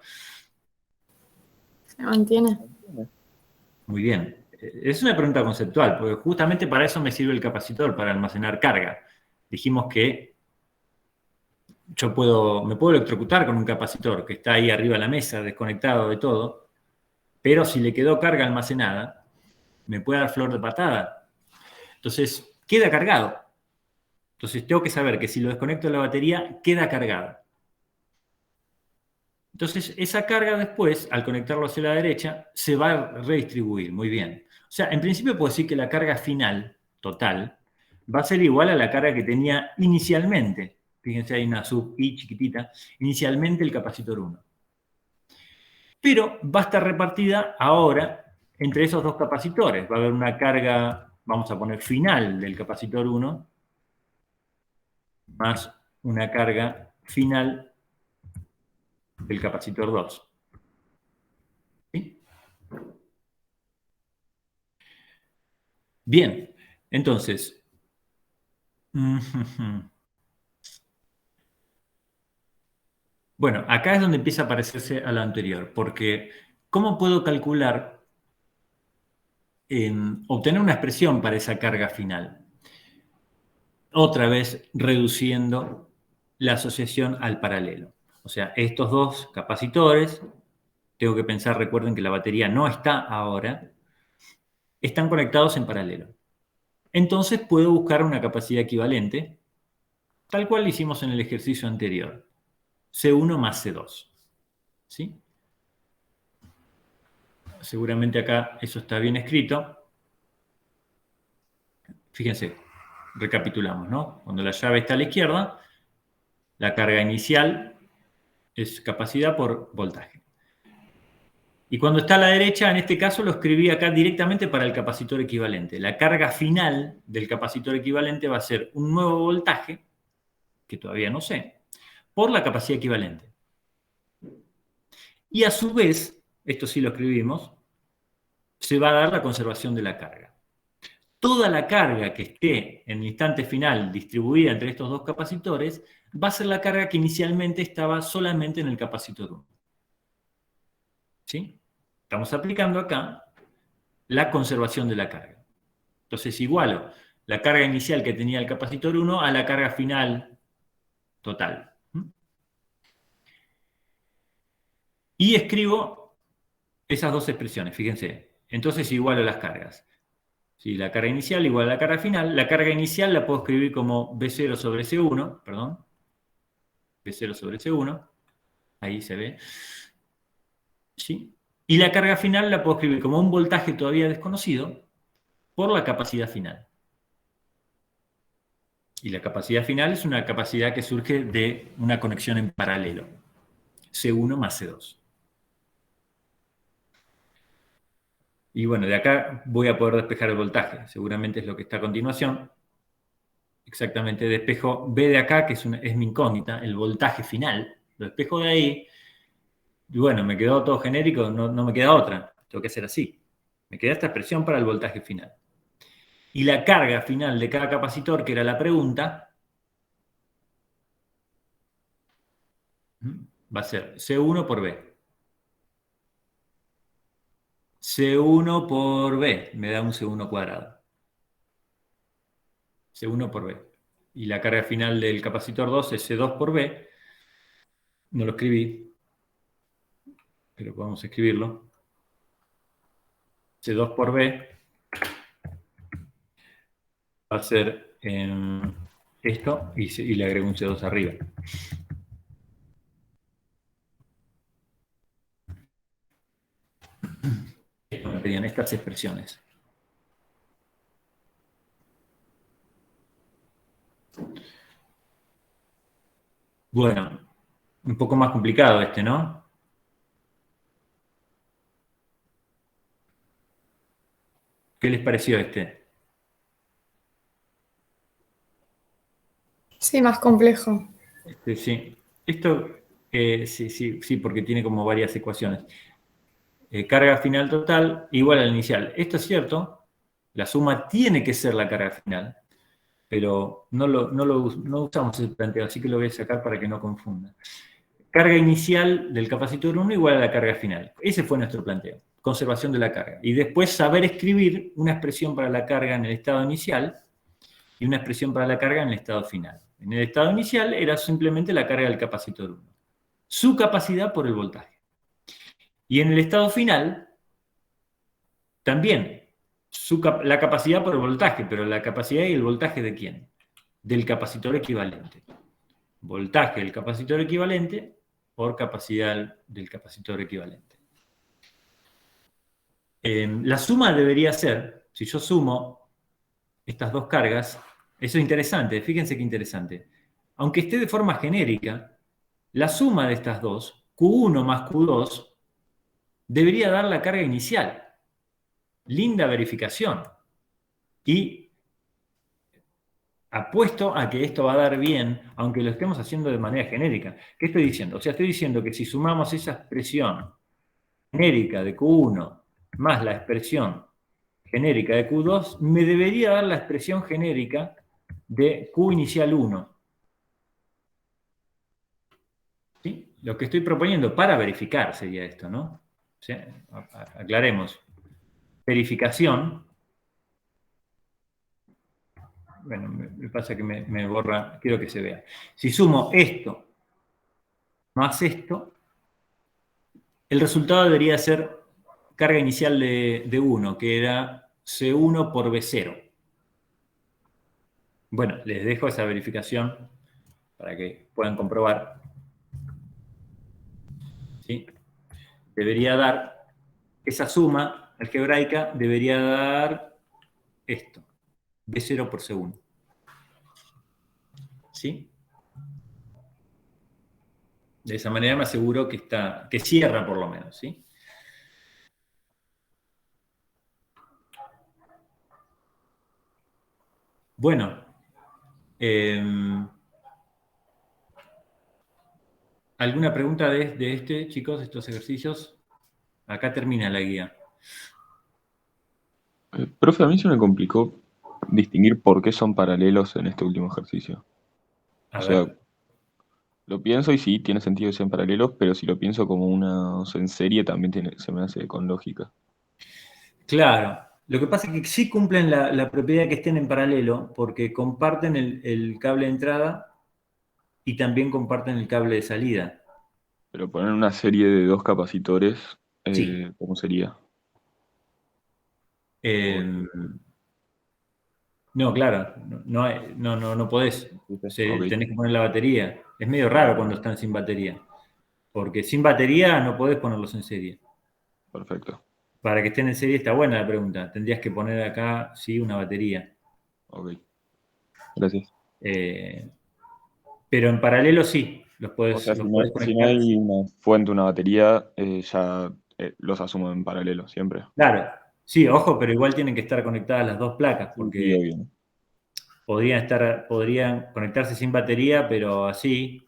Se mantiene. Muy bien. Es una pregunta conceptual, porque justamente para eso me sirve el capacitor, para almacenar carga. Dijimos que yo me puedo electrocutar con un capacitor que está ahí arriba de la mesa, desconectado de todo, pero si le quedó carga almacenada, me puede dar flor de patada. Entonces, queda cargado. Entonces, tengo que saber que si lo desconecto de la batería, queda cargada. Entonces, esa carga después, al conectarlo hacia la derecha, se va a redistribuir. Muy bien. O sea, en principio puedo decir que la carga final, total, va a ser igual a la carga que tenía inicialmente. Fíjense, hay una sub I chiquitita. Inicialmente el capacitor 1. Pero va a estar repartida ahora entre esos dos capacitores. Va a haber una carga, vamos a poner final del capacitor 1, más una carga final del capacitor 2. ¿Sí? Bien, entonces, bueno, acá es donde empieza a parecerse a lo anterior, porque ¿cómo puedo calcular, obtener una expresión para esa carga final? Otra vez reduciendo la asociación al paralelo. O sea, estos dos capacitores, tengo que pensar, recuerden que la batería no está ahora, están conectados en paralelo. Entonces puedo buscar una capacidad equivalente, tal cual lo hicimos en el ejercicio anterior. C1 más C2. ¿Sí? Seguramente acá eso está bien escrito. Fíjense, recapitulamos, ¿no? Cuando la llave está a la izquierda, la carga inicial es capacidad por voltaje. Y cuando está a la derecha, en este caso lo escribí acá directamente para el capacitor equivalente. La carga final del capacitor equivalente va a ser un nuevo voltaje, que todavía no sé, por la capacidad equivalente. Y a su vez, esto sí lo escribimos, se va a dar la conservación de la carga. Toda la carga que esté en el instante final distribuida entre estos dos capacitores va a ser la carga que inicialmente estaba solamente en el capacitor 1. ¿Sí? Estamos aplicando acá la conservación de la carga. Entonces igualo la carga inicial que tenía el capacitor 1 a la carga final total. Y escribo esas dos expresiones, fíjense. Entonces igualo las cargas. Si la carga inicial igual a la carga final, la carga inicial la puedo escribir como B0 sobre C1, perdón. B0 sobre C1. Ahí se ve. ¿Sí? Y la carga final la puedo escribir como un voltaje todavía desconocido por la capacidad final. Y la capacidad final es una capacidad que surge de una conexión en paralelo. C1 más C2. Y bueno, de acá voy a poder despejar el voltaje. Seguramente es lo que está a continuación. Exactamente, despejo B de acá, que es mi incógnita, el voltaje final. Lo despejo de ahí. Y bueno, me quedó todo genérico, no me queda otra. Tengo que hacer así. Me queda esta expresión para el voltaje final. Y la carga final de cada capacitor, que era la pregunta, Va a ser C1 por B. C1 por B me da un C1 cuadrado. C1 por B. Y la carga final del capacitor 2 es C2 por B. No lo escribí, pero podemos escribirlo. C2 por B va a ser esto y le agrego un C2 arriba. Esto me pedían estas expresiones. Bueno, un poco más complicado este, ¿no? ¿Qué les pareció este? Sí, más complejo. Sí. Esto, sí, porque tiene como varias ecuaciones. Carga final total igual al inicial. Esto es cierto, la suma tiene que ser la carga final, pero no usamos ese planteo, así que lo voy a sacar para que no confunda. Carga inicial del capacitor 1 igual a la carga final. Ese fue nuestro planteo, conservación de la carga. Y después saber escribir una expresión para la carga en el estado inicial y una expresión para la carga en el estado final. En el estado inicial era simplemente la carga del capacitor 1, su capacidad por el voltaje. Y en el estado final, también la capacidad por el voltaje, pero la capacidad y el voltaje ¿de quién? Del capacitor equivalente. Voltaje del capacitor equivalente por capacidad del capacitor equivalente. La suma debería ser, si yo sumo estas dos cargas, eso es interesante, fíjense qué interesante. Aunque esté de forma genérica, la suma de estas dos, Q1 más Q2, debería dar la carga inicial. Linda verificación. Y apuesto a que esto va a dar bien, aunque lo estemos haciendo de manera genérica. ¿Qué estoy diciendo? O sea, estoy diciendo que si sumamos esa expresión genérica de Q1 más la expresión genérica de Q2, me debería dar la expresión genérica de Q inicial 1. ¿Sí? Lo que estoy proponiendo para verificar sería esto, ¿no? O sea, aclaremos. Verificación. Bueno, me pasa que me borra, quiero que se vea. Si sumo esto más esto, el resultado debería ser carga inicial de 1, que era C1 por B0. Bueno, les dejo esa verificación para que puedan comprobar. ¿Sí? Debería dar, esa suma algebraica debería dar esto, B0 por C1. ¿Sí? De esa manera me aseguro que cierra por lo menos, ¿sí? Bueno, ¿alguna pregunta de este, chicos, estos ejercicios? Acá termina la guía. Profe, a mí se me complicó distinguir por qué son paralelos en este último ejercicio. A O sea, ver. lo pienso y sí, tiene sentido que sean paralelos, pero si lo pienso como una en serie también se me hace con lógica. Claro. Lo que pasa es que sí cumplen la propiedad que estén en paralelo porque comparten el cable de entrada y también comparten el cable de salida. Pero poner una serie de dos capacitores, Sí. ¿cómo sería? Eh, no, claro, no podés. Ok, Tenés que poner la batería. Es medio raro cuando están sin batería. Porque sin batería no podés ponerlos en serie. perfecto. Para que estén en serie está buena la pregunta. Tendrías que poner acá, sí, una batería. Ok, gracias. Pero en paralelo sí, los O sea, los podés si no conectar. hay una fuente, una batería, ya los asumo en paralelo, siempre. Claro, sí, ojo, pero igual tienen que estar conectadas las dos placas, Sí, sí, porque obvio, ¿no? podrían conectarse sin batería, pero así.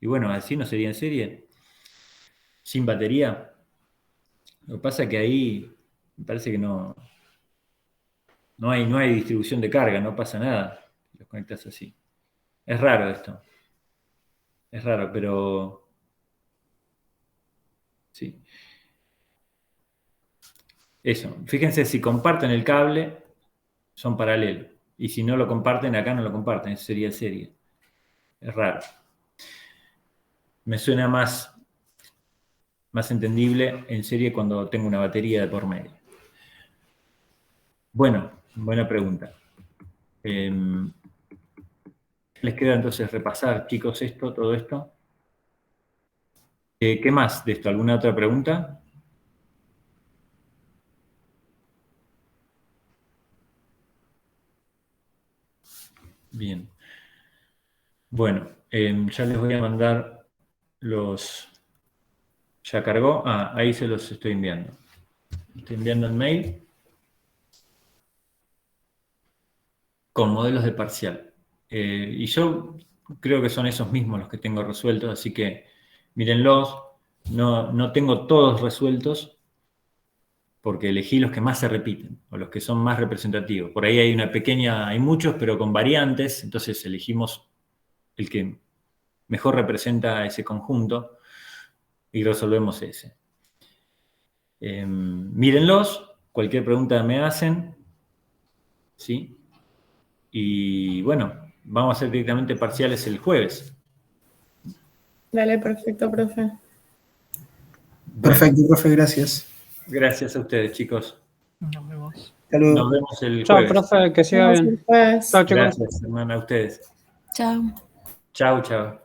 Y bueno, así no sería en serie. Sin batería. Lo que pasa es que ahí me parece que no hay distribución de carga, no pasa nada. Los conectas así. Es raro esto. Es raro, pero sí. Eso. Fíjense, si comparten el cable, son paralelos. Y si no lo comparten, acá no lo comparten. Eso sería serie. Es raro. Me suena más entendible en serie cuando tengo una batería de por medio. Bueno, buena pregunta. Les queda entonces repasar, chicos, todo esto. ¿Qué más de esto? ¿Alguna otra pregunta? Bien. Bueno, ya les voy a mandar los... ¿Ya cargó? Ah, ahí se los estoy enviando. Estoy enviando el mail con modelos de parcial. Y yo creo que son esos mismos los que tengo resueltos, así que mírenlos. No tengo todos resueltos porque elegí los que más se repiten o los que son más representativos. Por ahí hay muchos, pero con variantes, entonces elegimos el que mejor representa ese conjunto y resolvemos ese. Mírenlos, cualquier pregunta me hacen, ¿sí? Y bueno, vamos a hacer directamente parciales el jueves. Dale, perfecto, profe. Perfecto, profe, gracias. Gracias a ustedes, chicos. Nos vemos. Saludos. Nos vemos el Chao, jueves. profe, que siga bien. Pues, Chao, chicos. Gracias, hermana, a ustedes. chao. Chau, chau.